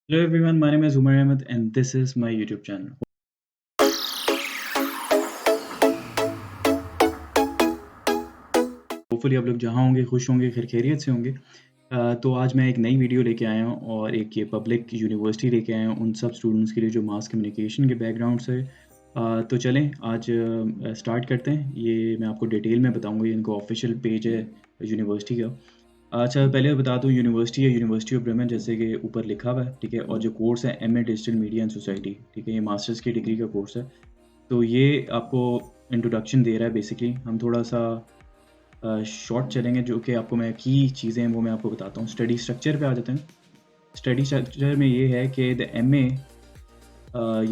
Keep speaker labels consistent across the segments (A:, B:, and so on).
A: Hello everyone, my name is Umar Ahmed and this is my YouTube channel. Hopefully आप लोग जहाँ होंगे खुश होंगे, खैरियत से होंगे। तो आज मैं एक नई वीडियो लेके आया हूँ और एक ये पब्लिक यूनिवर्सिटी लेके आया हूँ उन सब स्टूडेंट्स के लिए जो मास कम्युनिकेशन के बैकग्राउंड से। तो चलें आज स्टार्ट करते हैं। ये मैं आपको डिटेल में बताऊँगा, ये इनका ऑफिशियल पेज है यूनिवर्सिटी का। अच्छा, पहले बता दूँ यूनिवर्सिटी है यूनिवर्सिटी ऑफ ब्रेमेन, जैसे कि ऊपर लिखा हुआ है, ठीक है। और जो कोर्स है MA digital media and society, ठीक है, ये मास्टर्स की डिग्री का कोर्स है। तो ये आपको इंट्रोडक्शन दे रहा है। बेसिकली हम थोड़ा सा शॉर्ट चलेंगे, जो कि आपको मैं की चीज़ें हैं वो मैं आपको बताता हूँ। स्टडी स्ट्रक्चर पे आ जाते हैं। स्टडी स्ट्रक्चर में ये है कि द एमए,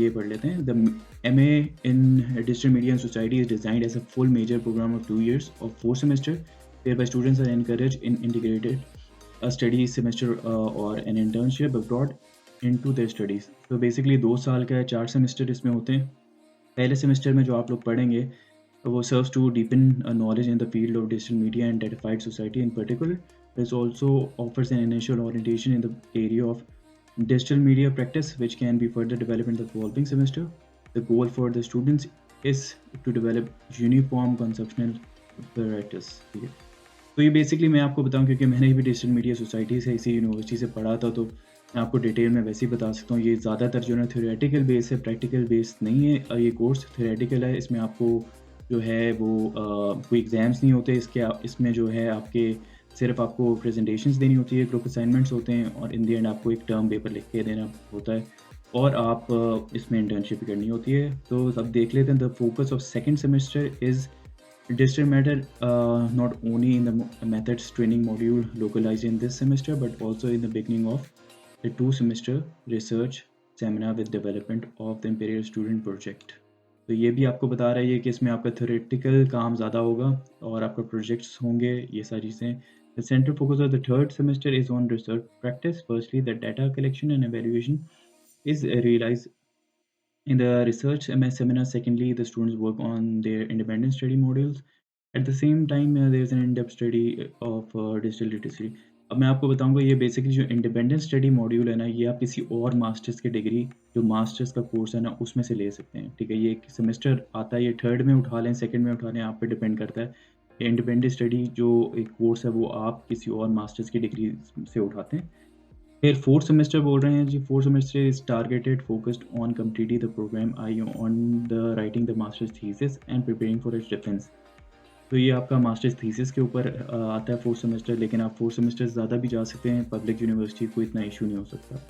A: ये पढ़ लेते हैं। The MA in digital media and society is designed as a full major programme of 2 years of 4 semester, whereby students are encouraged in integrated a study semester or an internship abroad into their studies. तो basically 2 साल का 4 semester इसमें होते हैं। पहले semester में जो आप लोग पढ़ेंगे वो serves to deepen knowledge in the field of digital media and datafied society in particular. This also offers an initial orientation in the area of digital media practice, which can be further developed in the following semester. The goal for the students is to develop uniform conceptual practice. ठीक है, तो ये basically मैं आपको बताऊं, क्योंकि मैंने भी डिजिटल मीडिया सोसाइटी से इसी यूनिवर्सिटी से पढ़ा था, तो मैं आपको डिटेल में वैसे ही बता सकता हूँ। ये ज़्यादातर जो है थ्योरेटिकल बेस है, प्रैक्टिकल बेस नहीं है। ये कोर्स थ्योरेटिकल है। इसमें आपको जो है वो कोई एग्ज़ाम्स नहीं होते इसमें जो है आपके सिर्फ आपको प्रेजेंटेशंस देनी होती है, ग्रुप असाइनमेंट्स होते हैं और इन द एंड आपको एक टर्म पेपर लिख के देना होता है और आप इसमें इंटर्नशिप करनी होती है। तो अब देख लेते हैं। The focus of second semester is digital matter, not only in the methods training module localized in this semester, but also in the beginning of the 2 semester research seminar with development of the Imperial Student Project. तो ये भी आपको बता रहा है कि इसमें आपका थ्योरेटिकल काम ज़्यादा होगा और आपका प्रोजेक्ट्स होंगे, ये सारी चीज़ें। The central focus of the third semester is on research practice. Firstly, the data collection and evaluation is realized in the research seminar. Secondly, the students work on their independent study modules. At the same time, there is an in-depth study of digital literacy. अब मैं आपको बताऊंगा, ये basically जो independent study module है ना, ये आप किसी और मास्टर्स की डिग्री, जो मास्टर्स का कोर्स है ना, उसमें से ले सकते हैं। ठीक है, ये एक सेमेस्टर आता है, ये थर्ड में उठा लें, सेकंड में उठा लें, आप पे डिपेंड करता है। ये इंडिपेंडेंट स्टडी जो एक कोर्स है वो आप किसी और मास्टर्स की डिग्री से उठाते हैं। फिर फोर्थ सेमेस्टर बोल रहे हैं जी। Fourth semester is targeted focused on completing the programme I on the writing the masters thesis and preparing for its defence. तो ये आपका मास्टर्स थीसिस के ऊपर आता है फोर्थ सेमेस्टर, लेकिन आप फोर्थ सेमेस्टर ज़्यादा भी जा सकते हैं। पब्लिक यूनिवर्सिटी को इतना इशू नहीं हो सकता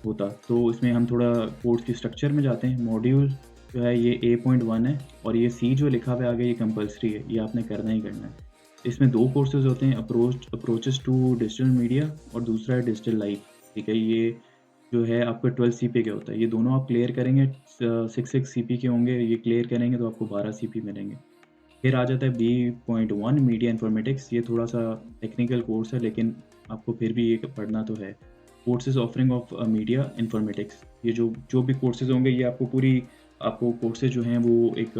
A: होता। तो इसमें हम थोड़ा कोर्स की स्ट्रक्चर में जाते हैं। मॉड्यूल जो है ये A.1 है और ये C जो लिखा हुआ है आगे, ये कंपलसरी है, ये आपने करना ही करना है। इसमें 2 कोर्सेज़ होते हैं, अप्रोचेस टू डिजिटल मीडिया और दूसरा है डिजिटल लाइफ। ठीक है, ये जो है आपका 12 सीपी का होता है। ये दोनों आप क्लियर करेंगे, 6 सीपी के होंगे, ये क्लियर करेंगे तो आपको 12 सीपी मिलेंगे। फिर आ जाता है B.1 मीडिया इन्फॉर्मेटिक्स। ये थोड़ा-सा टेक्निकल कोर्स है, लेकिन आपको फिर भी ये पढ़ना तो है। Courses offering of media informatics, ये जो जो भी कोर्सेज़ होंगे, ये आपको कोर्सेज़ जो हैं वो एक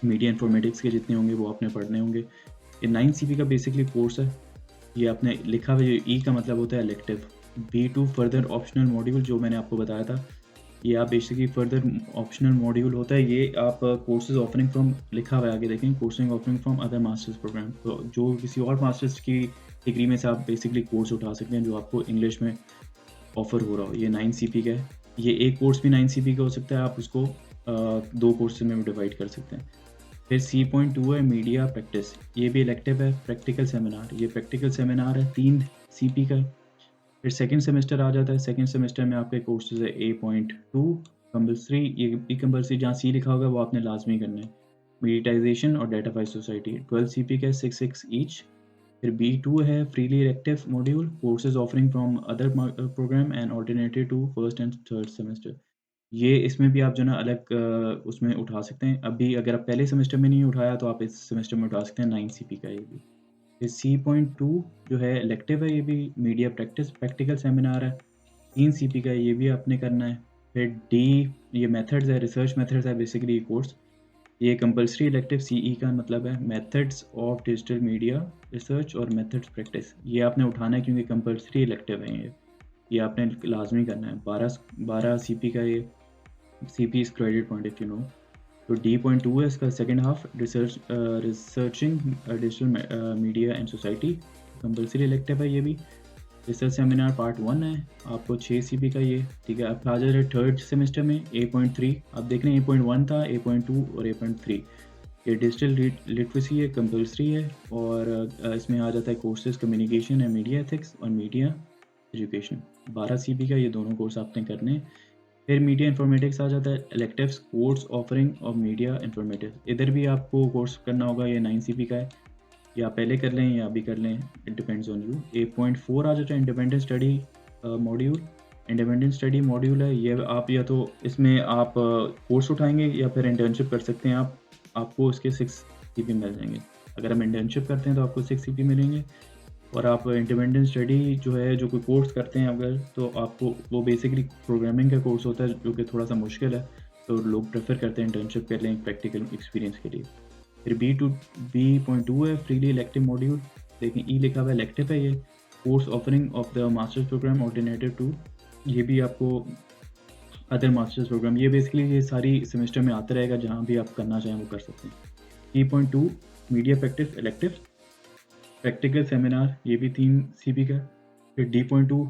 A: मीडिया इन्फॉर्मेटिक्स के जितने होंगे वो आपने पढ़ने होंगे। ये 9 सीपी का बेसिकली कोर्स है। ये आपने लिखा हुआ है, ई का मतलब होता है elective. B2 further optional module, जो मैंने आपको बताया था, ये आप बेसिकली फर्दर ऑप्शनल मॉड्यूल होता है। ये आप कोर्सेज ऑफरिंग फ्रॉम लिखा हुआ है आगे देखें, coursing offering from other masters programme. तो जो किसी और मास्टर्स की डिग्री में से आप बेसिकली कोर्स उठा सकते हैं जो आपको इंग्लिश में ऑफर हो रहा हो। ये 9 सीपी का है। ये एक कोर्स भी 9 सीपी का हो सकता है, आप उसको 2 कोर्सेज में डिवाइड कर सकते हैं। फिर C.2 है मीडिया प्रैक्टिस। ये भी इलेक्टिव है। प्रैक्टिकल सेमिनार, ये प्रैक्टिकल सेमिनार है, 3 सीपी का। फिर सेकंड सेमेस्टर आ जाता है। सेकंड सेमेस्टर में आपके कोर्सेज है A.2 कंपल्सरी। ये भी कंपल्सरी, जहाँ C लिखा होगा वो आपने लाजमी करना है। मेडिटाइजेशन और डेटाफाइड सोसाइटी 12 सीपी का, 6 ईच। फिर B2 है freely elective module, courses offering from other programme and alternative to first and third semester. ये इसमें भी आप जो ना अलग उसमें उठा सकते हैं। अभी अगर आप पहले सेमेस्टर में नहीं उठाया तो आप इस सेमेस्टर में उठा सकते हैं। 9 सीपी का ये भी। फिर C.2 जो है इलेक्टिव है, ये भी मीडिया प्रैक्टिस, प्रैक्टिकल सेमिनार है, 3 सीपी का है, ये भी आपने करना है। फिर D, ये मेथड्स है, रिसर्च मेथड्स है बेसिकली ये कोर्स। ये कंपल्सरी इलेक्टिव। CE का मतलब है methods of digital media research और मेथड्स प्रैक्टिस। ये आपने उठाना है क्योंकि कंपल्सरी इलेक्टिव है ये। ये आपने लाजमी करना है। 12 सीपी का ये CP is credit point if you know. तो D.2 है इसका second half, researching digital media and society, compulsory elective है ये भी। रिसर्च सेमिनार पार्ट 1 है, आपको 6 सीपी का ये, ठीक है। अब आ जा रहे थर्ड सेमेस्टर में A.3, आप देख रहे हैं A.1 था, A.2 और A.3। ये डिजिटल लिटरेसी है, कंपल्सरी है। और इसमें आ जाता है courses communication and media ethics और मीडिया एजुकेशन। 12 सीपी का ये दोनों कोर्स आपने करने हैं। फिर मीडिया इन्फॉर्मेटिक्स आ जाता है, electives course offering of media informatics. इधर भी आपको कोर्स करना होगा, ये 9 सीपी का है, या पहले कर लें या अभी कर लें, इट डिपेंड्स ऑन यू। 8.4 आ जाता है independent study module. Independent study module है ये, आप या तो इसमें आप कोर्स उठाएंगे या फिर इंटर्नशिप कर सकते हैं आप, आपको उसके 6 सीपी मिल जाएंगे। अगर हम इंटर्नशिप करते हैं तो आपको 6 सीपी मिलेंगे। और आप इंडिपेंडेंट स्टडी जो है, जो कोई कोर्स करते हैं अगर, तो आपको वो बेसिकली प्रोग्रामिंग का कोर्स होता है जो कि थोड़ा सा मुश्किल है, तो लोग प्रेफर करते हैं इंटर्नशिप कर लें प्रैक्टिकल एक्सपीरियंस के लिए। फिर B.2 है, फ्रीली इलेक्टिव मॉड्यूल। देखें ई लिखा हुआ है, इलेक्टिव है ये, course offering of the masters programme alternative to. ये भी आपको अदर मास्टर्स प्रोग्राम, ये बेसिकली ये सारी सेमेस्टर में आता रहेगा, जहाँ भी आप करना चाहें वो कर सकते हैं। E.2 media practice elective, practical seminar, ये भी 3 सीपी का। फिर D.2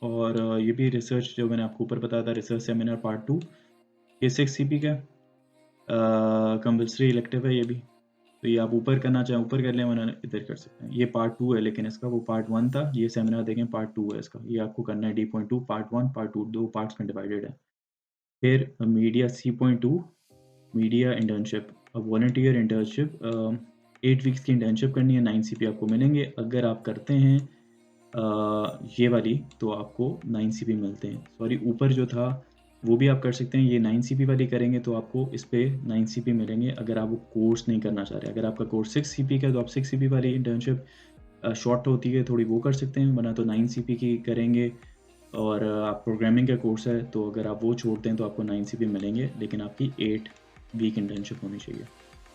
A: और ये भी रिसर्च, जो मैंने आपको ऊपर बताया था, रिसर्च सेमिनार पार्ट 2, ये 6 सीपी का। कंपल्सरी इलेक्टिव है ये भी, तो ये आप ऊपर करना चाहें ऊपर कर लें, वरना इधर कर सकते हैं। ये पार्ट 2 है, लेकिन इसका वो पार्ट 1 था, ये सेमिनार देखें पार्ट 2 है इसका, ये आपको करना है। D.2 पार्ट 1 पार्ट 2, 2 पार्ट्स में डिवाइडेड है। फिर मीडिया C.2 मीडिया इंटर्नशिप, अब वॉलंटियर इंटर्नशिप, 8 वीक्स की इंटर्नशिप करनी है, 9 सीपी आपको मिलेंगे। अगर आप करते हैं ये वाली, तो आपको 9 सीपी मिलते हैं। सॉरी, ऊपर जो था वो भी आप कर सकते हैं, ये 9 सीपी वाली करेंगे तो आपको इस पे 9 सीपी मिलेंगे, अगर आप वो कोर्स नहीं करना चाह रहे। अगर आपका कोर्स 6 सीपी का है तो आप 6 सीपी वाली इंटर्नशिप शॉर्ट होती है थोड़ी, वो कर सकते हैं, वरना तो 9 सीपी की करेंगे। और आप प्रोग्रामिंग का कोर्स है तो अगर आप वो छोड़ते हैं तो आपको 9 सीपी मिलेंगे, लेकिन आपकी 8 वीक इंटर्नशिप होनी चाहिए,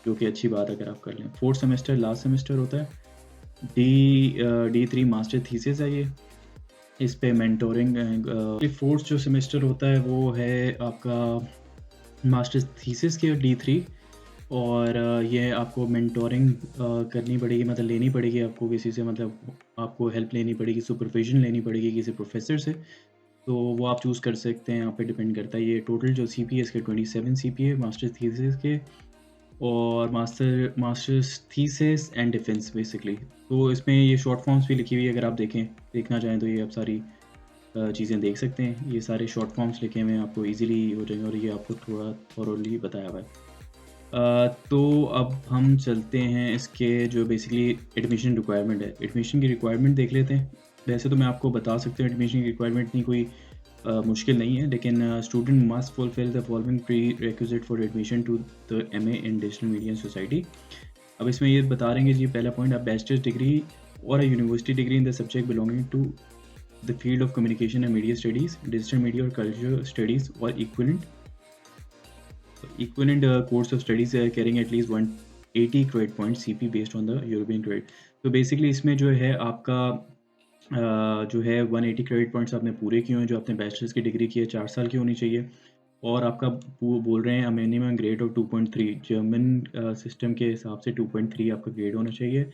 A: जो कि अच्छी बात है अगर आप कर लें। 4th सेमेस्टर लास्ट सेमेस्टर होता है। D3 मास्टर थीसिस है ये, इस पे मेंटोरिंग। 4th जो सेमेस्टर होता है वो है आपका मास्टर थीसिस के D3। और ये आपको मेंटोरिंग करनी पड़ेगी, मतलब लेनी पड़ेगी आपको किसी से, मतलब आपको हेल्प लेनी पड़ेगी, सुपरविजन लेनी पड़ेगी किसी प्रोफेसर से। तो वो आप चूज़ कर सकते हैं, यहाँ पे डिपेंड करता है। ये टोटल जो सीपी है इसके 27 सीपी है मास्टर थीसिस के, और masters thesis and defence basically. तो इसमें ये शॉर्ट फॉर्म्स भी लिखी हुई है, अगर आप देखना चाहें तो ये आप सारी चीज़ें देख सकते हैं। ये सारे शॉर्ट फॉर्म्स लिखे हुए हैं, आपको इजीली हो जाएंगे, और ये आपको थोड़ा थॉरोली बताया हुआ है। तो अब हम चलते हैं इसके जो बेसिकली एडमिशन रिक्वायरमेंट है, एडमिशन की रिक्वायरमेंट देख लेते हैं। वैसे तो मैं आपको बता सकता हूँ एडमिशन की रिक्वायरमेंट नहीं कोई मुश्किल नहीं है, लेकिन student must fulfil the following prerequisite for admission to the MA in digital media and society. अब इसमें ये बता रहे हैं जी, पहला पॉइंट, आप बैचलर्स डिग्री और university degree in the subject belonging to the field of communication and media studies, digital media और कल्चरल स्टडीज़, और equivalent course of studies carrying at least 180 credit points CP based on the European credit। तो basically इसमें जो है आपका जो है 180 credit points आपने पूरे किए हैं, जो आपने बैचलर्स की डिग्री की है 4 साल की होनी चाहिए। और आपका बोल रहे हैं minimum grade of 2.3, German system के हिसाब से 2.3 आपका ग्रेड होना चाहिए,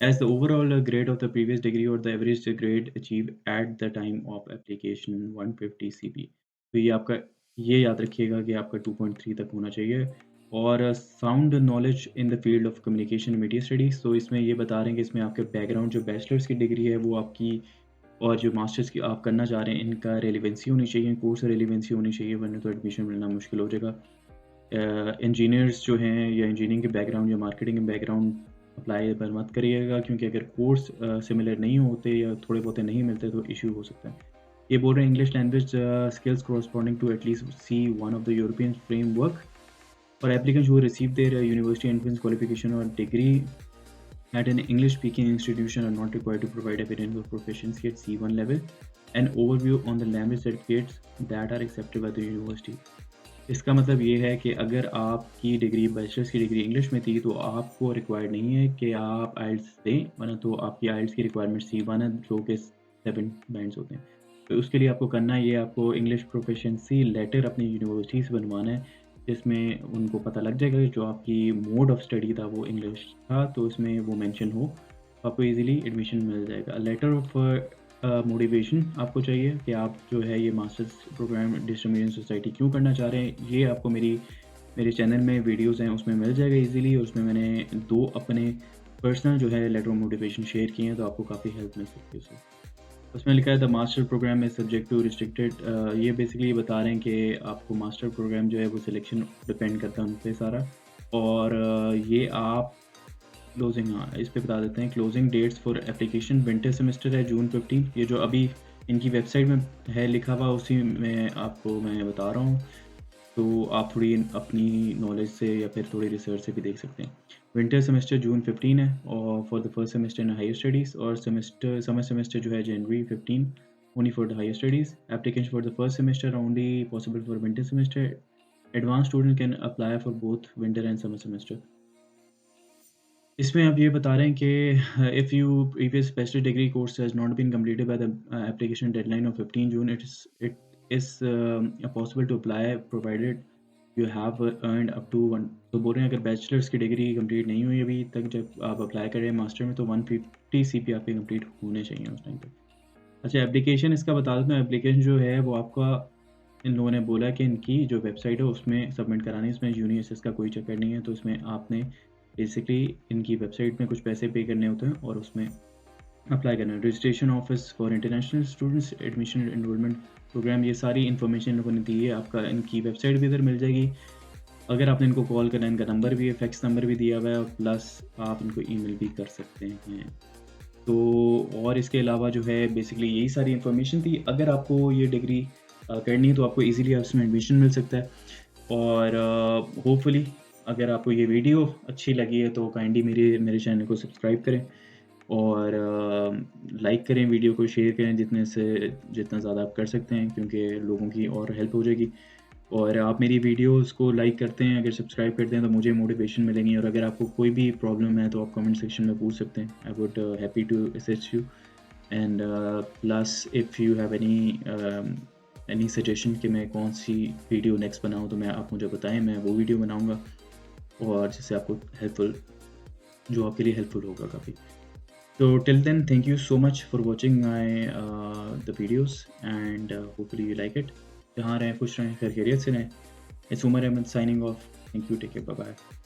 A: as the overall grade of the previous degree और the average grade achieve at the time of application 150 CP। तो ये आपका, ये याद रखिएगा कि आपका 2.3 तक होना चाहिए। और sound knowledge in the field of communication media studies, तो इसमें ये बता रहे हैं कि इसमें आपके बैकग्राउंड जो बैचलर्स की डिग्री है वो आपकी, और जो मास्टर्स की आप करना चाह रहे हैं इनका रेलिवेंसी होनी चाहिए, कोर्स रेलिवेंसी होनी चाहिए, वरना तो एडमिशन मिलना मुश्किल हो जाएगा। इंजीनियर्स जो हैं या इंजीनियरिंग के बैकग्राउंड या मार्केटिंग के बैकग्राउंड अप्लाई पर मत करिएगा, क्योंकि अगर कोर्स सिमिलर नहीं होते या थोड़े बहुत नहीं मिलते तो इशू हो सकता है। ये बोल रहे हैं English language skills corresponding to at least C1 of the European framework for applicants who receive their university entrance qualification or degree at an English-speaking institution are not required to provide evidence of proficiency at C1 level. An overview on the language certificates that are accepted by the university। इसका मतलब ये है कि अगर आपकी degree bachelors की degree English में थी तो आपको रिक्वायर्ड नहीं है कि आप आइल्स दें, वरना तो आपकी आइल्स की रिक्वायरमेंट C1 है, जो कि 7 बैंड्स होते हैं। तो उसके लिए आपको करना है ये, आपको इंग्लिश प्रोफिशिएंसी लेटर अपनी यूनिवर्सिटी से बनवाना है, जिसमें उनको पता लग जाएगा कि जो आपकी मोड ऑफ स्टडी था वो इंग्लिश था, तो उसमें वो मेंशन हो, तो आपको ईज़िली एडमिशन मिल जाएगा। लेटर ऑफ मोटिवेशन आपको चाहिए कि आप जो है ये masters programme digital media society क्यों करना चाह रहे हैं, ये आपको मेरे चैनल में वीडियोज़ हैं उसमें मिल जाएगा ईज़िली, और उसमें मैंने 2 अपने पर्सनल जो है लेटर ऑफ मोटिवेशन शेयर किए हैं, तो आपको काफ़ी हेल्प मिल सकती है उससे। उसमें लिखा है the master programme is subject to restricted, ये बेसिकली ये बता रहे हैं कि आपको मास्टर प्रोग्राम जो है वो सिलेक्शन डिपेंड करता है उन पे सारा, और ये आप क्लोजिंग, हाँ, इस पे बता देते हैं closing dates for application winter semester है जून 15, ये जो अभी इनकी वेबसाइट में है लिखा हुआ उसी में आपको मैं बता रहा हूँ। तो आप थोड़ी अपनी नॉलेज से या फिर थोड़ी रिसर्च से भी देख सकते हैं। विंटर सेमेस्टर जून 15 है और for the first semester in higher studies, और समर सेमेस्टर जो है January 15 only for the higher studies. Application for the first semester only possible for winter semester. Advance student can apply for both winter and summer semester. इसमें अब ये बता रहे हैं कि if you previous bachelor degree course has not been completed by the application deadline of 15 June, it is possible to apply provided you have earned up to 1, तो बोल रहे हैं अगर बैचलर्स की डिग्री कंप्लीट नहीं हुई अभी तक जब आप अप्लाई कर रहे हैं मास्टर में, तो 150 सीपी आपके कंप्लीट होने चाहिए उस टाइम पे। अच्छा, एप्लीकेशन इसका बता देता हूँ, एप्लीकेशन जो है वो आपका इन लोगों ने बोला कि इनकी जो वेबसाइट है उसमें सबमिट करानी है, इसमें यूनिएसएस का कोई चक्कर नहीं है, तो इसमें आपने बेसिकली इनकी वेबसाइट में कुछ पैसे पे करने होते हैं और उसमें अप्लाई करना है। Registration office for international students, admission enrolment programme, ये सारी इन्फॉर्मेशन इन लोगों ने दी है। आपका इनकी वेबसाइट भी इधर मिल जाएगी। अगर आपने इनको कॉल करना है, इनका नंबर भी है, फैक्स नंबर भी दिया हुआ है, और प्लस आप इनको ईमेल भी कर सकते हैं। तो और इसके अलावा जो है बेसिकली यही सारी इन्फॉर्मेशन थी। अगर आपको ये डिग्री करनी है तो आपको ईज़िली उसमें एडमिशन मिल सकता है, और होपफुली अगर आपको ये वीडियो अच्छी लगी है तो काइंडली मेरे चैनल को सब्सक्राइब करें, और लाइक करें, वीडियो को शेयर करें जितना ज़्यादा आप कर सकते हैं, क्योंकि लोगों की और हेल्प हो जाएगी। और आप मेरी वीडियोज़ को लाइक करते हैं, अगर सब्सक्राइब करते हैं तो मुझे मोटिवेशन मिलेंगी, और अगर आपको कोई भी प्रॉब्लम है तो आप कमेंट सेक्शन में पूछ सकते हैं। I would happy to assist you, and plus if you have any suggestion कि मैं कौन सी वीडियो नेक्स्ट बनाऊँ, तो आप मुझे बताएं, मैं वो वीडियो बनाऊँगा, और जिससे आपको हेल्पफुल, जो आपके लिए हेल्पफुल होगा काफ़ी। So till then, thank you so much for watching my the videos, and hopefully you like it. जहाँ रहें खुश रहें, खैरियत से रहें। It's Umar Ahmed signing off. Thank you. Take care. Bye bye.